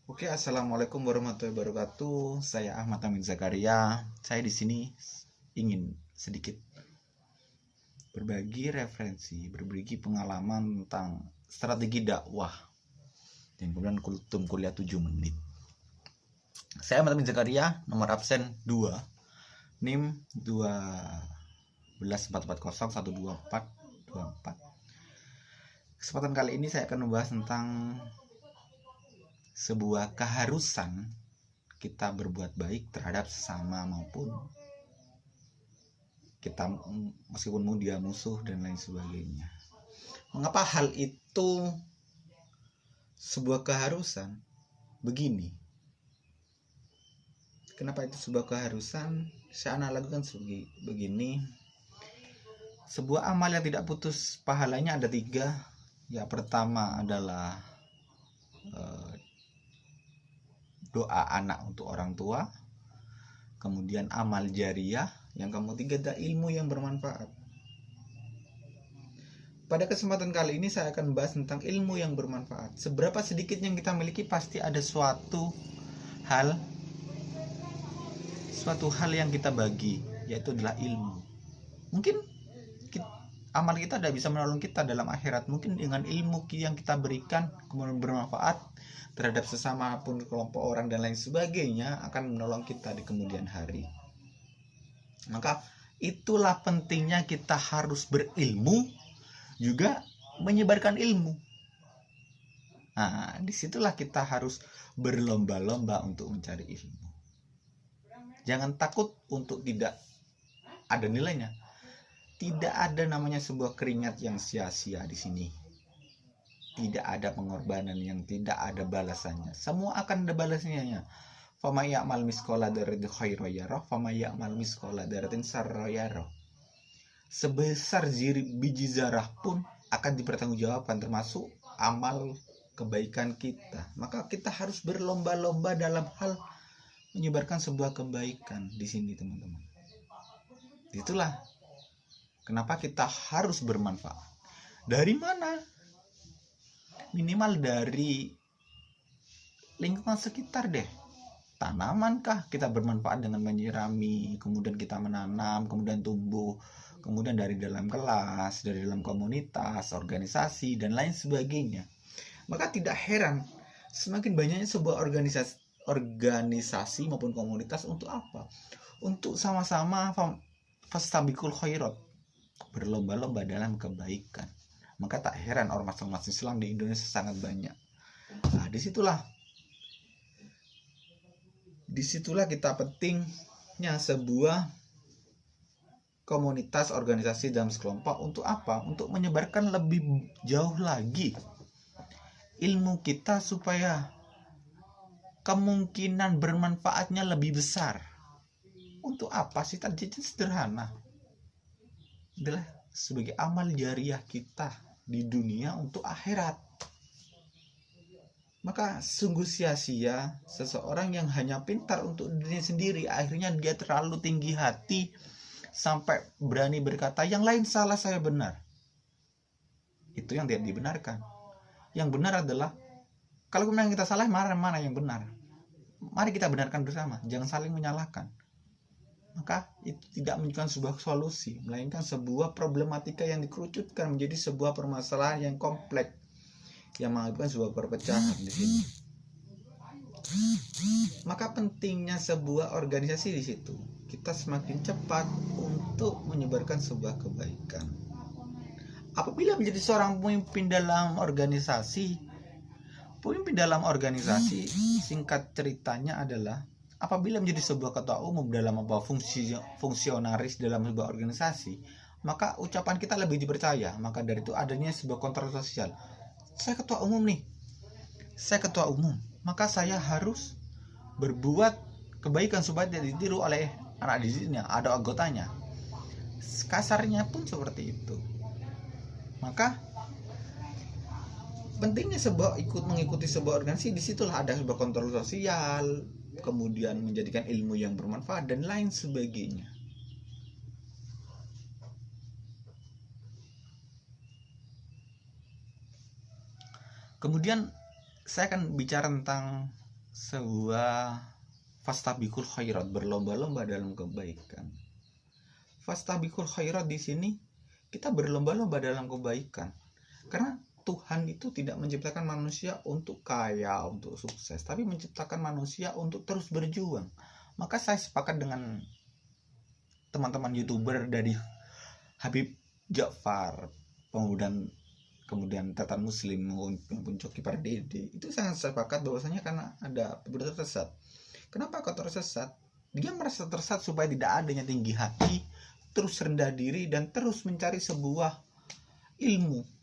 Oke, assalamualaikum warahmatullahi wabarakatuh. Saya Ahmad Amin Zakaria. Saya di sini ingin sedikit berbagi referensi, berbagi pengalaman tentang strategi dakwah dan kemudian kultum kuliah 7 menit. Saya Ahmad Amin Zakaria, nomor absen 2, NIM 1244012424. Kesempatan kali ini saya akan membahas tentang sebuah keharusan kita berbuat baik terhadap sesama maupun kita meskipun dia musuh dan lain sebagainya. Mengapa hal itu sebuah keharusan? Begini. Kenapa itu sebuah keharusan? Saya analogikan begini. Sebuah amal yang tidak putus pahalanya ada 3. Ya, pertama adalah doa anak untuk orang tua, kemudian amal jariah, yang ketiga adalah ilmu yang bermanfaat. Pada kesempatan kali ini saya akan membahas tentang ilmu yang bermanfaat. Seberapa sedikit yang kita miliki, pasti ada suatu hal yang kita bagi, yaitu adalah ilmu. Mungkin amal kita tidak bisa menolong kita dalam akhirat. Mungkin dengan ilmu yang kita berikan kemudian bermanfaat terhadap sesama pun kelompok orang dan lain sebagainya akan menolong kita di kemudian hari. Maka itulah pentingnya kita harus berilmu juga menyebarkan ilmu. Nah, disitulah kita harus berlomba-lomba untuk mencari ilmu. Jangan takut untuk tidak ada nilainya. Tidak ada namanya sebuah keringat yang sia-sia di sini. Tidak ada pengorbanan yang tidak ada balasannya. Semua akan ada balasannya. Fama ya'mal misqala dzarratin khairan yarah, fama ya'mal misqala dzarratin syarran yarah. Sebesar biji zarah pun akan dipertanggungjawabkan, termasuk amal kebaikan kita. Maka kita harus berlomba-lomba dalam hal menyebarkan sebuah kebaikan di sini, teman-teman. Itulah kenapa kita harus bermanfaat. Dari mana? Minimal dari lingkungan sekitar deh. Tanamankah kita bermanfaat dengan menyirami, kemudian kita menanam, kemudian tumbuh, kemudian dari dalam kelas, dari dalam komunitas, organisasi, dan lain sebagainya. Maka tidak heran semakin banyaknya sebuah organisasi maupun komunitas untuk apa? Untuk sama-sama fastabiqul khairat, berlomba-lomba dalam kebaikan. Maka tak heran ormas-ormas Islam di Indonesia sangat banyak. Nah, disitulah kita pentingnya sebuah komunitas, organisasi dalam sekelompok. Untuk apa? Untuk menyebarkan lebih jauh lagi ilmu kita supaya kemungkinan bermanfaatnya lebih besar. Untuk apa sih? Tadi sederhana. Adalah sebagai amal jariah kita di dunia untuk akhirat. Maka sungguh sia-sia seseorang yang hanya pintar untuk dirinya sendiri, akhirnya dia terlalu tinggi hati sampai berani berkata yang lain salah, saya benar. Itu yang tidak dibenarkan. Yang benar adalah kalau memang kita salah, mana yang benar. Mari kita benarkan bersama, jangan saling menyalahkan. Maka itu tidak menunjukkan sebuah solusi, melainkan sebuah problematika yang dikerucutkan menjadi sebuah permasalahan yang kompleks yang mengakibatkan sebuah perpecahan di sini. Maka pentingnya sebuah organisasi di situ. Kita semakin cepat untuk menyebarkan sebuah kebaikan. Apabila menjadi seorang pemimpin dalam organisasi, singkat ceritanya adalah apabila menjadi sebuah ketua umum dalam fungsionaris dalam sebuah organisasi, maka ucapan kita lebih dipercaya. Maka dari itu adanya sebuah kontrak sosial. Saya ketua umum, maka saya harus berbuat kebaikan supaya tidak ditiru oleh anak didiknya, ada anggotanya. Kasarnya pun seperti itu. Maka pentingnya mengikuti sebuah organisasi, disitulah ada sebuah kontrol sosial, kemudian menjadikan ilmu yang bermanfaat dan lain sebagainya. Kemudian saya akan bicara tentang sebuah fastabiqul khairat, berlomba-lomba dalam kebaikan. Fastabiqul khairat di sini kita berlomba-lomba dalam kebaikan. Karena Tuhan itu tidak menciptakan manusia untuk kaya, untuk sukses, tapi menciptakan manusia untuk terus berjuang. Maka saya sepakat dengan teman-teman YouTuber dari Habib Ja'far, kemudian Tatan Muslim maupun Coki Pardede, itu sangat sepakat bahwasanya karena ada beberapa tersesat. Kenapa kau tersesat? Dia merasa tersesat supaya tidak adanya tinggi hati, terus rendah diri, dan terus mencari sebuah ilmu.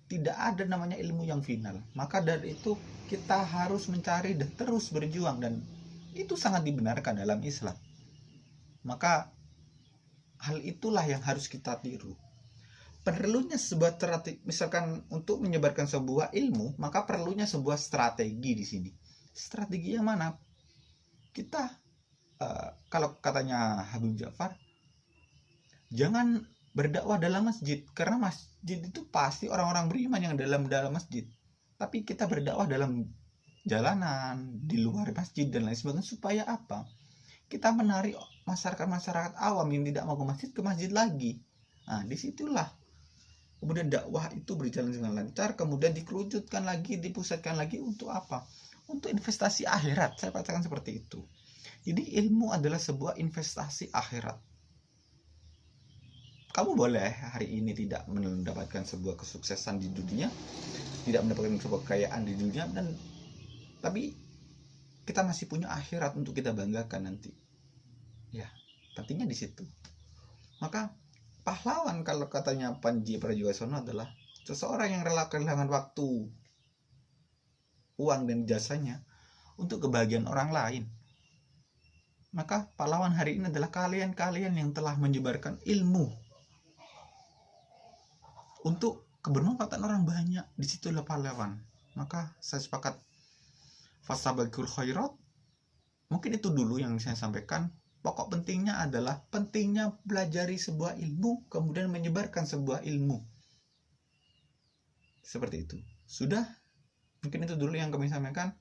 Tidak ada namanya ilmu yang final. Maka dari itu kita harus mencari dan terus berjuang, dan itu sangat dibenarkan dalam Islam. Maka hal itulah yang harus kita tiru. Perlunya sebuah strategi, misalkan untuk menyebarkan sebuah ilmu, maka perlunya sebuah strategi di sini. Strategi yang mana? Kita kalau katanya Habib Ja'far, jangan berdakwah dalam masjid, karena masjid itu pasti orang-orang beriman yang dalam masjid. Tapi kita berdakwah dalam jalanan, di luar masjid dan lain sebagainya, supaya apa? Kita menarik masyarakat awam yang tidak mau ke masjid lagi. Nah, disitulah kemudian dakwah itu berjalan dengan lancar, kemudian dikerucutkan lagi, dipusatkan lagi untuk apa? Untuk investasi akhirat. Saya katakan seperti itu. Jadi ilmu adalah sebuah investasi akhirat. Kamu boleh hari ini tidak mendapatkan sebuah kesuksesan di dunia, tidak mendapatkan sebuah kekayaan di dunia, tapi kita masih punya akhirat untuk kita banggakan nanti. Ya, pentingnya di situ. Maka pahlawan kalau katanya Panji Pragiwaksono adalah seseorang yang rela kehilangan waktu, uang dan jasanya untuk kebahagiaan orang lain. Maka pahlawan hari ini adalah kalian-kalian yang telah menyebarkan ilmu untuk kebermanfaatan orang banyak. Disitulah pahlawan. Maka saya sepakat fastabiqul khairat. Mungkin itu dulu yang saya sampaikan. Pokok pentingnya adalah pentingnya pelajari sebuah ilmu, kemudian menyebarkan sebuah ilmu. Seperti itu. Sudah? Mungkin itu dulu yang kami sampaikan.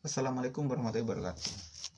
Wassalamualaikum warahmatullahi wabarakatuh.